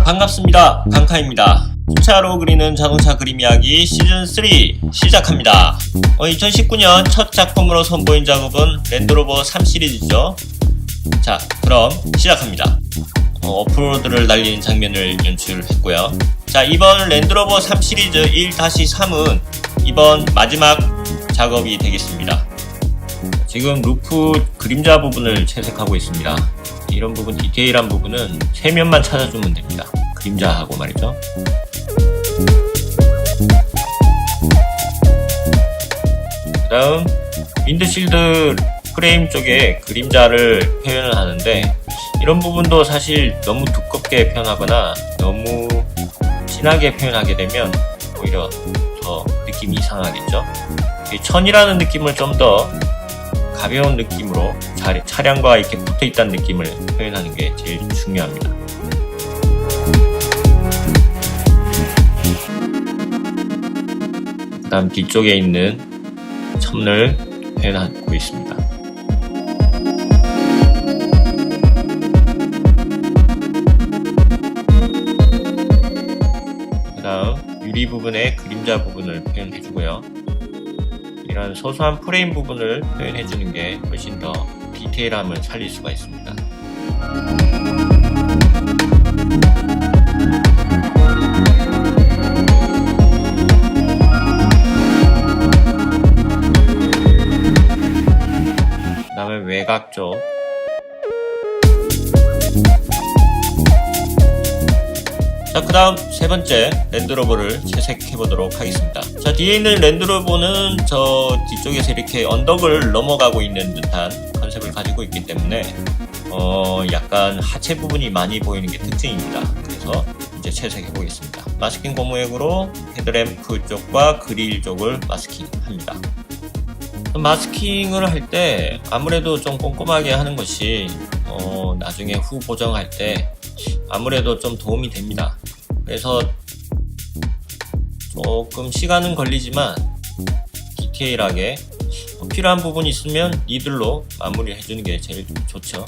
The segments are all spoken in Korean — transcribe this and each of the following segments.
반갑습니다. 강카입니다. 수차로 그리는 자동차 그림 이야기 시즌3 시작합니다. 2019년 첫 작품으로 선보인 작업은 랜드로버 3 시리즈죠. 자, 그럼 시작합니다. 오프로드를 달리는 장면을 연출했고요. 자, 이번 랜드로버 3 시리즈 1-3은 이번 마지막 작업이 되겠습니다. 지금 루프 그림자 부분을 채색하고 있습니다. 이런 부분, 디테일한 부분은 세면만 찾아주면 됩니다. 그림자하고 말이죠. 그 다음 윈드실드 프레임 쪽에 그림자를 표현을 하는데, 이런 부분도 사실 너무 두껍게 표현하거나 너무 진하게 표현하게 되면 오히려 더 느낌이 이상하겠죠. 천이라는 느낌을 좀 더 가벼운 느낌으로 차량과 이렇게 붙어 있다는 느낌을 표현하는 게 제일 중요합니다. 그 다음 뒤쪽에 있는 천을 표현하고 있습니다. 그 다음 유리 부분의 그림자 부분을 표현해주고요. 이런 소소한 프레임 부분을 표현해주는 게 훨씬 더 디테일함을 살릴 수가 있습니다. 그 다음에 외곽 쪽, 자, 그 다음 세 번째 랜드로버를 채색해 보도록 하겠습니다. 자, 뒤에 있는 랜드로버는 저 뒤쪽에서 이렇게 언덕을 넘어가고 있는 듯한 컨셉을 가지고 있기 때문에 약간 하체 부분이 많이 보이는 게 특징입니다. 그래서 이제 채색해 보겠습니다. 마스킹 고무액으로 헤드램프 쪽과 그릴 쪽을 마스킹 합니다. 마스킹을 할 때 아무래도 좀 꼼꼼하게 하는 것이 나중에 후 보정할 때 아무래도 좀 도움이 됩니다. 그래서 조금 시간은 걸리지만 디테일하게 필요한 부분이 있으면 니들로 마무리를 해주는 게 제일 좋죠.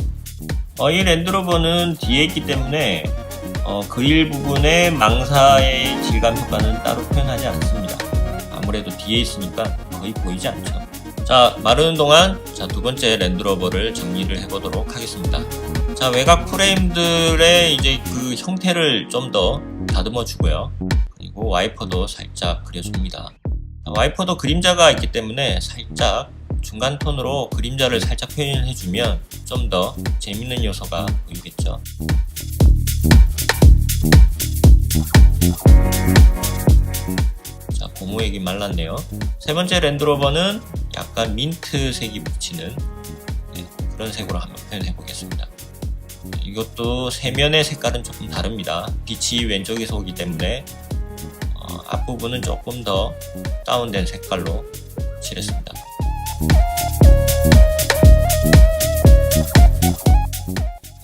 이 랜드로버는 뒤에 있기 때문에 그릴 부분의 망사의 질감 효과는 따로 표현하지 않습니다. 아무래도 뒤에 있으니까 거의 보이지 않죠. 자, 마르는 동안 두 번째 랜드로버를 정리를 해보도록 하겠습니다. 자, 외곽 프레임들의 이제 그 형태를 좀 더 다듬어 주고요. 그리고 와이퍼도 살짝 그려줍니다. 와이퍼도 그림자가 있기 때문에 살짝 중간 톤으로 그림자를 살짝 표현해 주면 좀 더 재밌는 요소가 보이겠죠. 자, 고무액이 말랐네요. 세 번째 랜드로버는 약간 민트색이 붙이는 그런 색으로 한번 표현해 보겠습니다. 이것도 세면의 색깔은 조금 다릅니다. 빛이 왼쪽에서 오기 때문에 앞부분은 조금 더 다운된 색깔로 칠했습니다.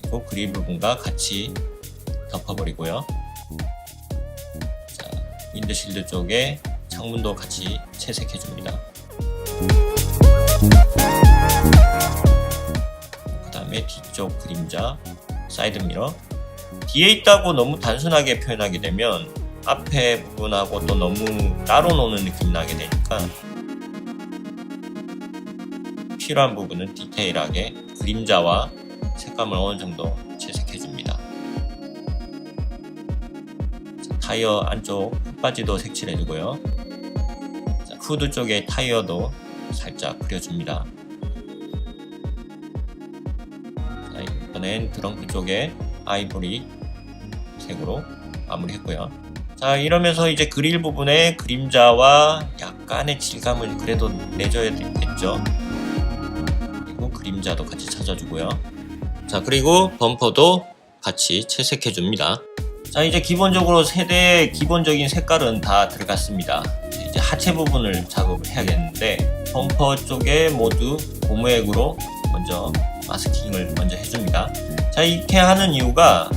그리고 그릴 부분과 같이 덮어버리고요. 자, 윈드실드 쪽에 창문도 같이 채색해줍니다. 그 다음에 뒤쪽 그림자, 사이드미러. 뒤에 있다고 너무 단순하게 표현하게 되면 앞에 부분하고 또 너무 따로 노는 느낌이 나게 되니까 필요한 부분은 디테일하게 그림자와 색감을 어느 정도 채색해줍니다. 타이어 안쪽 흙바지도 색칠해주고요. 후드 쪽에 타이어도 살짝 그려줍니다. 자, 이번엔 트렁크 쪽에 아이보리 색으로 마무리했고요. 자, 이러면서 이제 그릴 부분에 그림자와 약간의 질감을 그래도 내줘야 되겠죠. 그리고 그림자도 같이 찾아주고요. 자, 그리고 범퍼도 같이 채색해줍니다. 자, 이제 기본적으로 세대의 기본적인 색깔은 다 들어갔습니다. 이제 하체 부분을 작업을 해야겠는데, 범퍼 쪽에 모두 고무액으로 먼저 마스킹을 먼저 해줍니다. 자, 이렇게 하는 이유가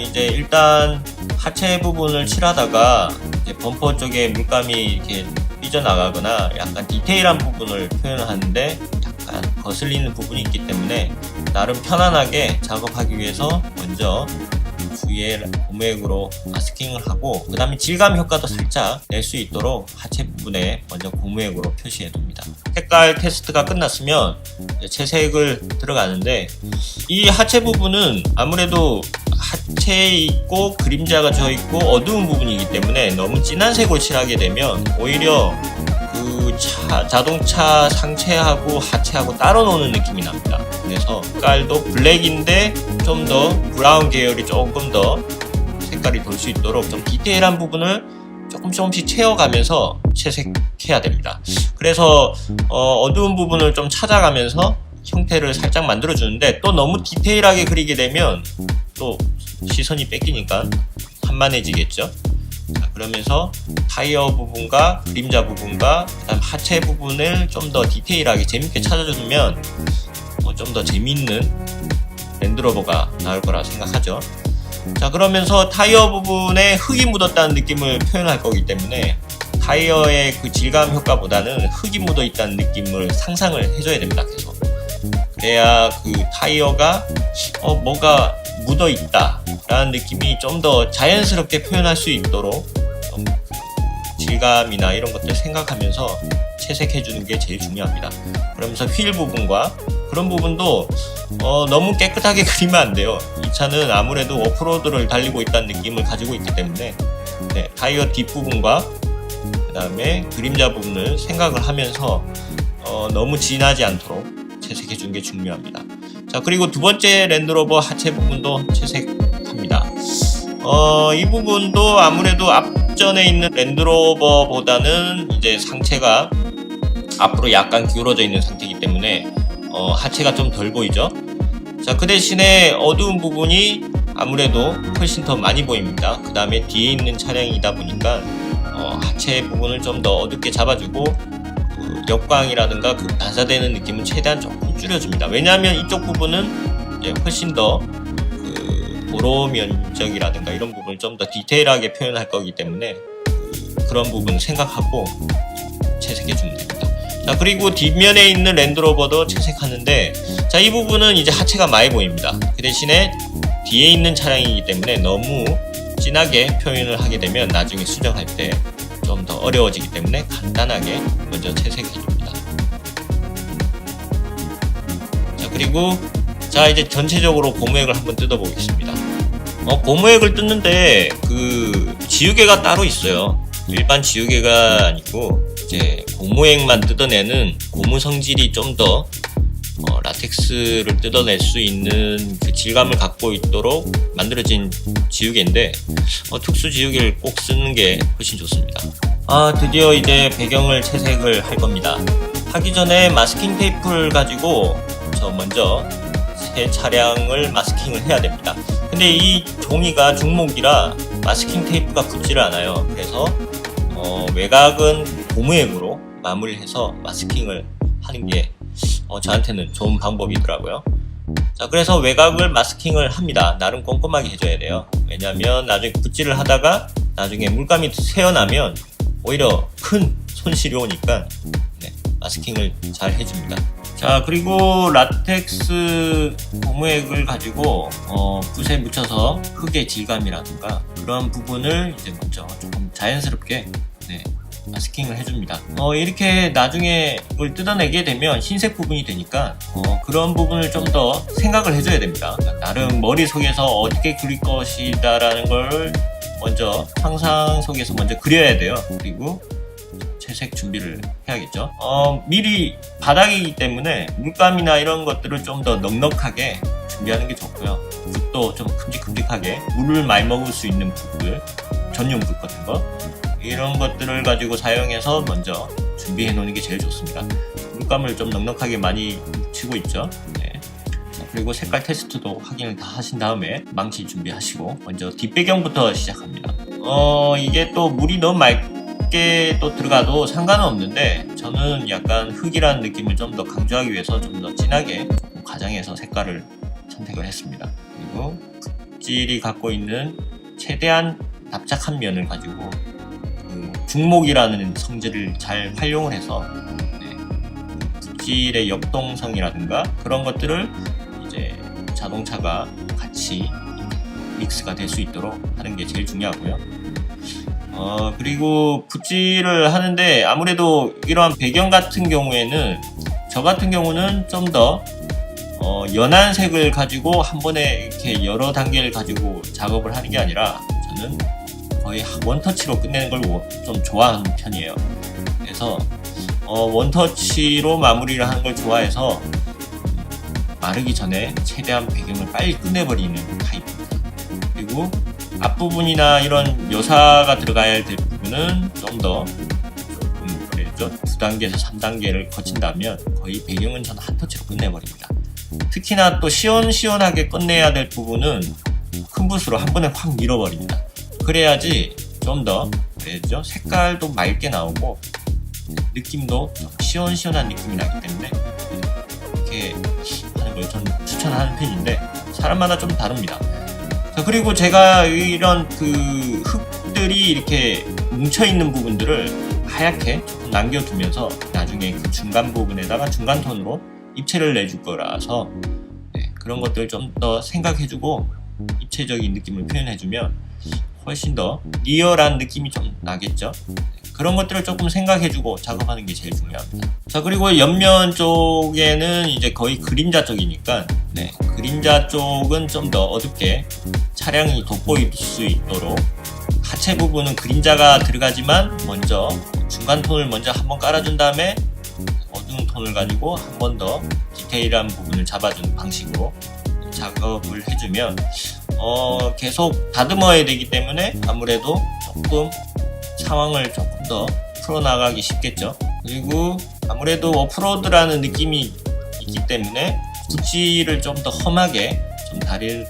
이제 일단 하체 부분을 칠하다가 이제 범퍼 쪽에 물감이 이렇게 삐져나가거나 약간 디테일한 부분을 표현하는데 약간 거슬리는 부분이 있기 때문에 나름 편안하게 작업하기 위해서 먼저 주위에 고무액으로 마스킹을 하고, 그 다음에 질감 효과도 살짝 낼 수 있도록 하체 부분에 먼저 고무액으로 표시해 둡니다. 색깔 테스트가 끝났으면 채색을 들어가는데, 이 하체 부분은 아무래도 하체에 있고 그림자가 져 있고 어두운 부분이기 때문에 너무 진한 색을 칠하게 되면 오히려 그 자동차 상체하고 하체하고 따로 노는 느낌이 납니다. 그래서 색깔도 블랙인데 좀 더 브라운 계열이 조금 더 색깔이 돌 수 있도록 좀 디테일한 부분을 조금씩 채워가면서 채색해야 됩니다. 그래서 어두운 부분을 좀 찾아가면서 형태를 살짝 만들어 주는데, 또 너무 디테일하게 그리게 되면 또 시선이 뺏기니까 산만해지겠죠. 자, 그러면서 타이어 부분과 그림자 부분과 그다음 하체 부분을 좀 더 디테일하게 재밌게 찾아주면 좀 더 재미있는 랜드로버가 나올 거라 생각하죠. 자, 그러면서 타이어 부분에 흙이 묻었다는 느낌을 표현할 거기 때문에 타이어의 그 질감 효과보다는 흙이 묻어 있다는 느낌을 상상을 해줘야 됩니다. 계속. 그래야 그 타이어가 뭐가 묻어 있다 라는 느낌이 좀 더 자연스럽게 표현할 수 있도록 질감이나 이런 것들 생각하면서 채색해 주는 게 제일 중요합니다. 그러면서 휠 부분과 그런 부분도 너무 깨끗하게 그리면 안 돼요. 이 차는 아무래도 오프로드를 달리고 있다는 느낌을 가지고 있기 때문에 타이어 뒷부분과 그 다음에 그림자 부분을 생각을 하면서 너무 진하지 않도록 채색해 주는 게 중요합니다. 자, 그리고 두 번째 랜드로버 하체 부분도 채색합니다. 이 부분도 아무래도 앞전에 있는 랜드로버보다는 이제 상체가 앞으로 약간 기울어져 있는 상태이기 때문에 하체가 좀 덜 보이죠. 자, 그 대신에 어두운 부분이 아무래도 훨씬 더 많이 보입니다. 그 다음에 뒤에 있는 차량이다 보니까 하체 부분을 좀 더 어둡게 잡아주고 그 역광이라든가 그 반사되는 느낌은 최대한 조금 줄여줍니다. 왜냐하면 이쪽 부분은 이제 훨씬 더 그 도로 면적이라든가 이런 부분을 좀 더 디테일하게 표현할 거기 때문에 그런 부분 생각하고 채색해 주면 됩니다. 자, 그리고 뒷면에 있는 랜드로버도 채색하는데, 자, 이 부분은 이제 하체가 많이 보입니다. 그 대신에 뒤에 있는 차량이기 때문에 너무 진하게 표현을 하게 되면 나중에 수정할 때 좀 더 어려워지기 때문에 간단하게 먼저 채색해 줍니다. 자, 그리고 자, 이제 전체적으로 고무액을 한번 뜯어 보겠습니다. 고무액을 뜯는데 그 지우개가 따로 있어요. 일반 지우개가 아니고 이제 고무액만 뜯어내는 고무 성질이 좀 더 라텍스를 뜯어낼 수 있는 그 질감을 갖고 있도록 만들어진 지우개인데 특수 지우개를 꼭 쓰는 게 훨씬 좋습니다. 드디어 이제 배경을 채색을 할 겁니다. 하기 전에 마스킹 테이프를 가지고 먼저 새 차량을 마스킹을 해야 됩니다. 근데 이 종이가 중목이라 마스킹 테이프가 붙지를 않아요. 그래서 외곽은 고무액으로 마무리해서 마스킹을 하는 게 저한테는 좋은 방법이더라고요. 자, 그래서 외곽을 마스킹을 합니다. 나름 꼼꼼하게 해줘야 돼요. 왜냐면 나중에 붓질을 하다가 나중에 물감이 새어나면 오히려 큰 손실이 오니까 마스킹을 잘 해줍니다. 자, 그리고 라텍스 고무액을 가지고 붓에 묻혀서 흙의 질감이라든가 그런 부분을 이제 먼저 조금 자연스럽게 마스킹을 해줍니다. 이렇게 나중에 이걸 뜯어내게 되면 흰색 부분이 되니까 그런 부분을 좀 더 생각을 해줘야 됩니다. 나름 머릿속에서 어떻게 그릴 것이다 라는 걸 먼저 상상 속에서 먼저 그려야 돼요. 그리고 채색 준비를 해야겠죠. 미리 바닥이기 때문에 물감이나 이런 것들을 좀 더 넉넉하게 준비하는 게 좋고요. 붓도 좀 큼직큼직하게 물을 많이 먹을 수 있는 붓들, 전용 붓 같은 거 이런 것들을 가지고 사용해서 먼저 준비해 놓는 게 제일 좋습니다. 물감을 좀 넉넉하게 많이 묻히고 있죠. 그리고 색깔 테스트도 확인을 다 하신 다음에 망치 준비하시고 먼저 뒷배경부터 시작합니다. 이게 또 물이 너무 맑게 또 들어가도 상관은 없는데 저는 약간 흙이라는 느낌을 좀 더 강조하기 위해서 좀 더 진하게 가장해서 색깔을 선택을 했습니다. 그리고 붓질이 갖고 있는 최대한 납작한 면을 가지고 중목이라는 성질을 잘 활용을 해서 붓질의 역동성이라든가 그런 것들을 이제 자동차가 같이 믹스가 될 수 있도록 하는 게 제일 중요하고요. 그리고 붓질을 하는데 아무래도 이러한 배경 같은 경우에는 저 같은 경우는 좀 더 연한 색을 가지고 한 번에 이렇게 여러 단계를 가지고 작업을 하는 게 아니라 저는 거의 원터치로 끝내는 걸 좀 좋아하는 편이에요. 그래서 원터치로 마무리를 하는 걸 좋아해서 마르기 전에 최대한 배경을 빨리 끝내버리는 타입입니다. 그리고 앞부분이나 이런 묘사가 들어가야 될 부분은 좀 더 조금 그래죠. 2단계에서 3단계를 거친다면 거의 배경은 저는 한 터치로 끝내버립니다. 특히나 또 시원시원하게 끝내야 될 부분은 큰 붓으로 한 번에 확 밀어버립니다. 그래야지 좀 더 그래죠. 색깔도 맑게 나오고 느낌도 좀 시원시원한 느낌이 나기 때문에 이렇게 하는 걸 저는 추천하는 편인데 사람마다 좀 다릅니다. 자, 그리고 제가 이런 그 흙들이 이렇게 뭉쳐있는 부분들을 하얗게 조금 남겨두면서 나중에 그 중간 부분에다가 중간 톤으로 입체를 내줄 거라서 그런 것들 좀 더 생각해주고 입체적인 느낌을 표현해주면 훨씬 더 리얼한 느낌이 좀 나겠죠. 그런 것들을 조금 생각해주고 작업하는 게 제일 중요합니다. 자, 그리고 옆면 쪽에는 이제 거의 그림자 쪽이니까 그림자 쪽은 좀 더 어둡게 차량이 돋보일 수 있도록 하체 부분은 그림자가 들어가지만 먼저 중간 톤을 먼저 한번 깔아준 다음에 어두운 톤을 가지고 한 번 더 디테일한 부분을 잡아주는 방식으로 작업을 해주면 계속 다듬어야 되기 때문에 아무래도 조금 상황을 조금 더 풀어나가기 쉽겠죠. 그리고 아무래도 오프로드라는 느낌이 있기 때문에 붓질을 좀 더 험하게 좀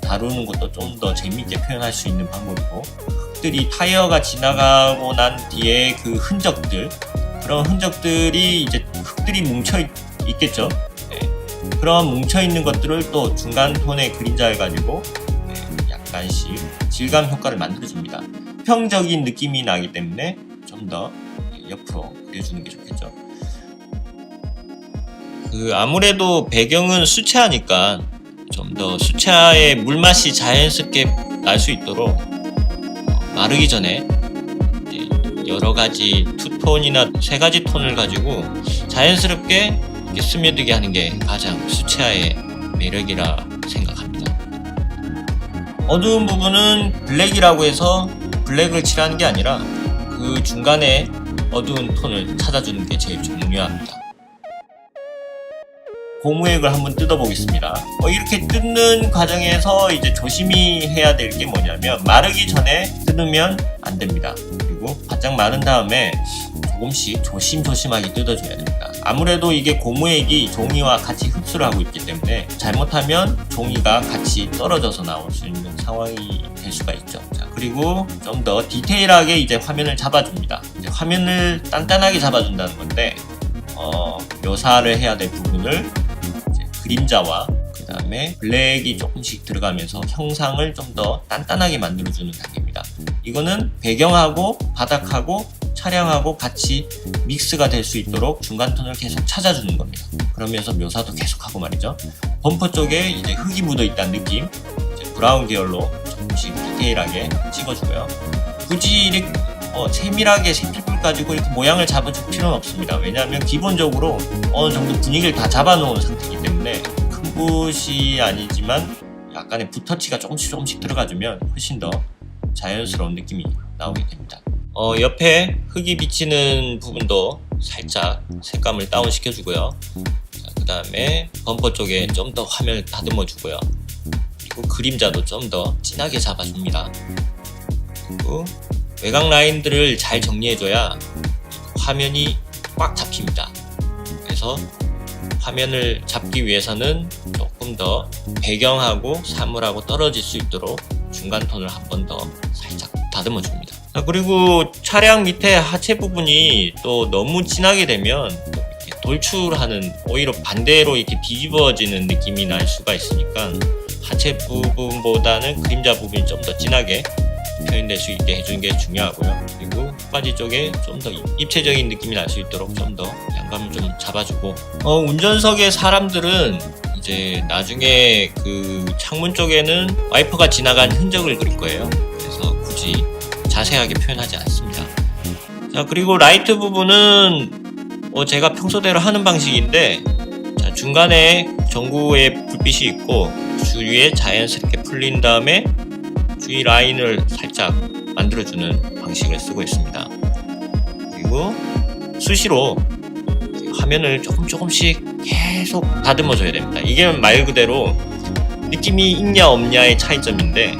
다루는 것도 좀 더 재미있게 표현할 수 있는 방법이고, 흙들이 타이어가 지나가고 난 뒤에 그 흔적들, 그런 흔적들이 이제 흙들이 뭉쳐 있겠죠. 그런 뭉쳐 있는 것들을 또 중간 톤의 그림자를 가지고 약간씩 질감 효과를 만들어줍니다. 수평적인 느낌이 나기 때문에 좀 더 옆으로 그려주는 게 좋겠죠. 아무래도 배경은 수채화니까 좀 더 수채화의 물맛이 자연스럽게 날 수 있도록 마르기 전에 여러 가지 투톤이나 3가지 톤을 가지고 자연스럽게 이렇게 스며들게 하는 게 가장 수채화의 매력이라 생각합니다. 어두운 부분은 블랙이라고 해서 블랙을 칠하는 게 아니라 그 중간에 어두운 톤을 찾아주는 게 제일 중요합니다. 고무액을 한번 뜯어보겠습니다. 이렇게 뜯는 과정에서 이제 조심히 해야 될 게 뭐냐면 마르기 전에 뜯으면 안 됩니다. 그리고 바짝 마른 다음에 조금씩 조심조심하게 뜯어줘야 됩니다. 아무래도 이게 고무액이 종이와 같이 흡수를 하고 있기 때문에 잘못하면 종이가 같이 떨어져서 나올 수 있는 상황이 될 수가 있죠. 자, 그리고 좀 더 디테일하게 이제 화면을 잡아줍니다. 이제 화면을 단단하게 잡아준다는 건데 묘사를 해야 될 부분을 이제 그림자와 그 다음에 블랙이 조금씩 들어가면서 형상을 좀 더 단단하게 만들어주는 단계입니다. 이거는 배경하고 바닥하고 차량하고 같이 믹스가 될 수 있도록 중간 톤을 계속 찾아주는 겁니다. 그러면서 묘사도 계속하고 말이죠. 범퍼 쪽에 이제 흙이 묻어 있다는 느낌, 이제 브라운 계열로 조금씩 디테일하게 찍어주고요. 굳이 이렇게 세밀하게 색필을 가지고 이렇게 모양을 잡아줄 필요는 없습니다. 왜냐하면 기본적으로 어느 정도 분위기를 다 잡아놓은 상태이기 때문에 큰 붓이 아니지만 약간의 붓터치가 조금씩 들어가주면 훨씬 더 자연스러운 느낌이 나오게 됩니다. 옆에 흙이 비치는 부분도 살짝 색감을 다운 시켜주고요. 그 다음에 범퍼 쪽에 좀 더 화면을 다듬어 주고요. 그리고 그림자도 좀 더 진하게 잡아줍니다. 그리고 외곽 라인들을 잘 정리해줘야 화면이 꽉 잡힙니다. 그래서 화면을 잡기 위해서는 조금 더 배경하고 사물하고 떨어질 수 있도록 중간 톤을 한 번 더 살짝 다듬어 줍니다. 그리고 차량 밑에 하체 부분이 또 너무 진하게 되면 이렇게 돌출하는, 오히려 반대로 이렇게 뒤집어지는 느낌이 날 수가 있으니까 하체 부분보다는 그림자 부분이 좀 더 진하게 표현될 수 있게 해주는 게 중요하고요. 그리고 바지 쪽에 좀 더 입체적인 느낌이 날 수 있도록 좀 더 양감을 좀 잡아주고, 운전석의 사람들은 이제 나중에 그 창문 쪽에는 와이퍼가 지나간 흔적을 그릴 거예요. 그래서 굳이 자세하게 표현하지 않습니다. 자, 그리고 라이트 부분은 제가 평소대로 하는 방식인데, 자, 중간에 전구에 불빛이 있고 주위에 자연스럽게 풀린 다음에 주위 라인을 살짝 만들어주는 방식을 쓰고 있습니다. 그리고 수시로 화면을 조금씩 계속 다듬어 줘야 됩니다. 이게 말 그대로 느낌이 있냐 없냐의 차이점인데,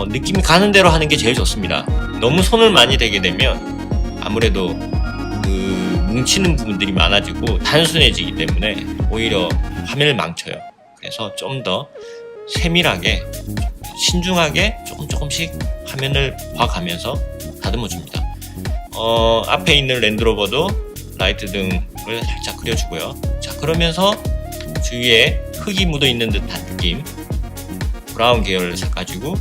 느낌이 가는 대로 하는 게 제일 좋습니다. 너무 손을 많이 대게 되면 아무래도 그 뭉치는 부분들이 많아지고 단순해지기 때문에 오히려 화면을 망쳐요. 그래서 좀 더 세밀하게 신중하게 조금씩 화면을 봐가면서 다듬어 줍니다. 앞에 있는 랜드로버도 라이트 등을 살짝 그려주고요. 자, 그러면서 주위에 흙이 묻어 있는 듯한 느낌, 브라운 계열을 가지고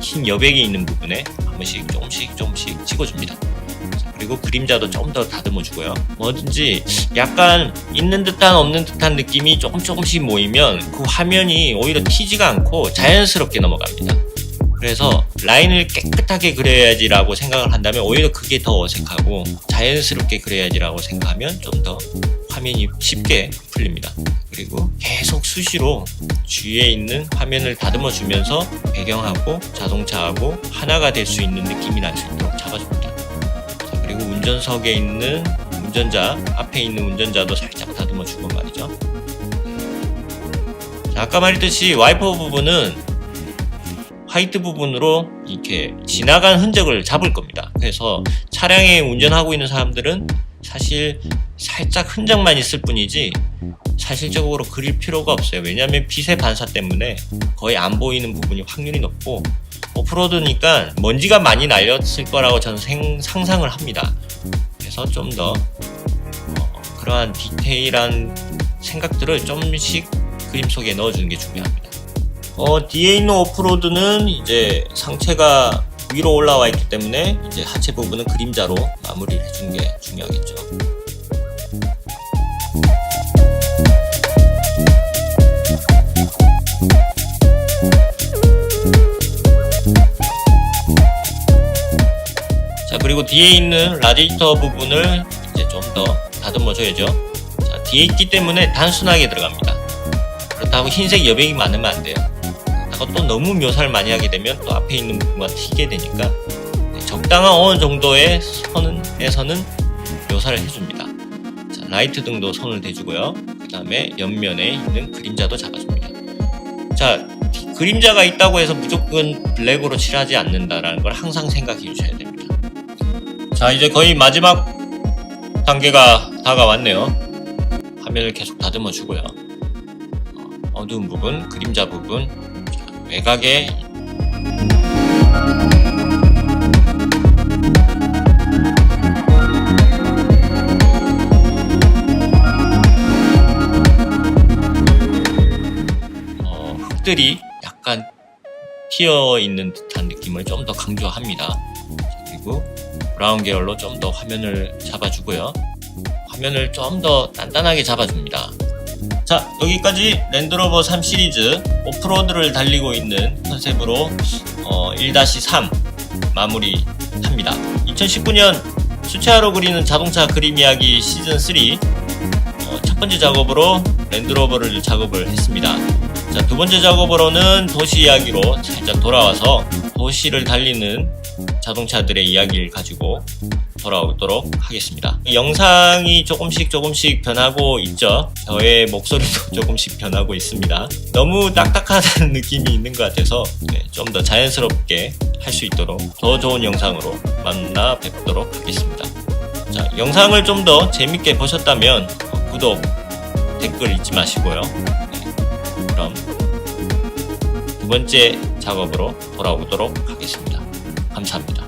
흰 여백이 있는 부분에 한 번씩 조금씩 찍어줍니다. 자, 그리고 그림자도 좀 더 다듬어 주고요. 뭐든지 약간 있는 듯한 없는 듯한 느낌이 조금씩 모이면 그 화면이 오히려 튀지가 않고 자연스럽게 넘어갑니다. 그래서 라인을 깨끗하게 그려야지라고 생각을 한다면 오히려 그게 더 어색하고, 자연스럽게 그려야지라고 생각하면 좀 더 화면이 쉽게 풀립니다. 그리고 계속 수시로 주위에 있는 화면을 다듬어 주면서 배경하고 자동차하고 하나가 될 수 있는 느낌이 날 수 있도록 잡아줍니다. 자, 그리고 운전석에 있는 운전자, 앞에 있는 운전자도 살짝 다듬어 주고 말이죠. 자, 아까 말했듯이 와이퍼 부분은 화이트 부분으로 이렇게 지나간 흔적을 잡을 겁니다. 그래서 차량에 운전하고 있는 사람들은 사실 살짝 흔적만 있을 뿐이지 사실적으로 그릴 필요가 없어요. 왜냐하면 빛의 반사 때문에 거의 안 보이는 부분이 확률이 높고, 오프로드니까 먼지가 많이 날렸을 거라고 저는 상상을 합니다. 그래서 좀 더 그러한 디테일한 생각들을 조금씩 그림 속에 넣어주는 게 중요합니다. 뒤에 있는 오프로드는 이제 상체가 위로 올라와 있기 때문에 이제 하체 부분은 그림자로 마무리를 해주는 게 중요하겠죠. 자, 그리고 뒤에 있는 라디에이터 부분을 이제 좀 더 다듬어 줘야죠. 자, 뒤에 있기 때문에 단순하게 들어갑니다. 그렇다고 흰색 여백이 많으면 안 돼요. 또 너무 묘사를 많이 하게 되면 또 앞에 있는 부분과 튀게 되니까 적당한 어느 정도의 선에서는 묘사를 해줍니다. 자, 라이트 등도 손을 대주고요. 그 다음에 옆면에 있는 그림자도 잡아줍니다. 자, 그림자가 있다고 해서 무조건 블랙으로 칠하지 않는다라는 걸 항상 생각해 주셔야 됩니다. 자, 이제 거의 마지막 단계가 다가왔네요. 화면을 계속 다듬어 주고요. 어두운 부분, 그림자 부분, 외곽에 흙들이 약간 튀어 있는 듯한 느낌을 좀 더 강조합니다. 그리고 브라운 계열로 좀 더 화면을 잡아주고요. 화면을 좀 더 단단하게 잡아줍니다. 자, 여기까지 랜드로버 3 시리즈 오프로드를 달리고 있는 컨셉으로 1-3 마무리합니다. 2019년 수채화로 그리는 자동차 그림 이야기 시즌3 첫 번째 작업으로 랜드로버를 작업을 했습니다. 자, 두 번째 작업으로는 도시 이야기로 살짝 돌아와서 도시를 달리는 자동차들의 이야기를 가지고 돌아오도록 하겠습니다. 영상이 조금씩 변하고 있죠. 저의 목소리도 조금씩 변하고 있습니다. 너무 딱딱하다는 느낌이 있는 것 같아서 좀 더 자연스럽게 할 수 있도록 더 좋은 영상으로 만나 뵙도록 하겠습니다. 자, 영상을 좀 더 재밌게 보셨다면 구독, 댓글 잊지 마시고요. 그럼 두 번째 작업으로 돌아오도록 하겠습니다. 감사합니다.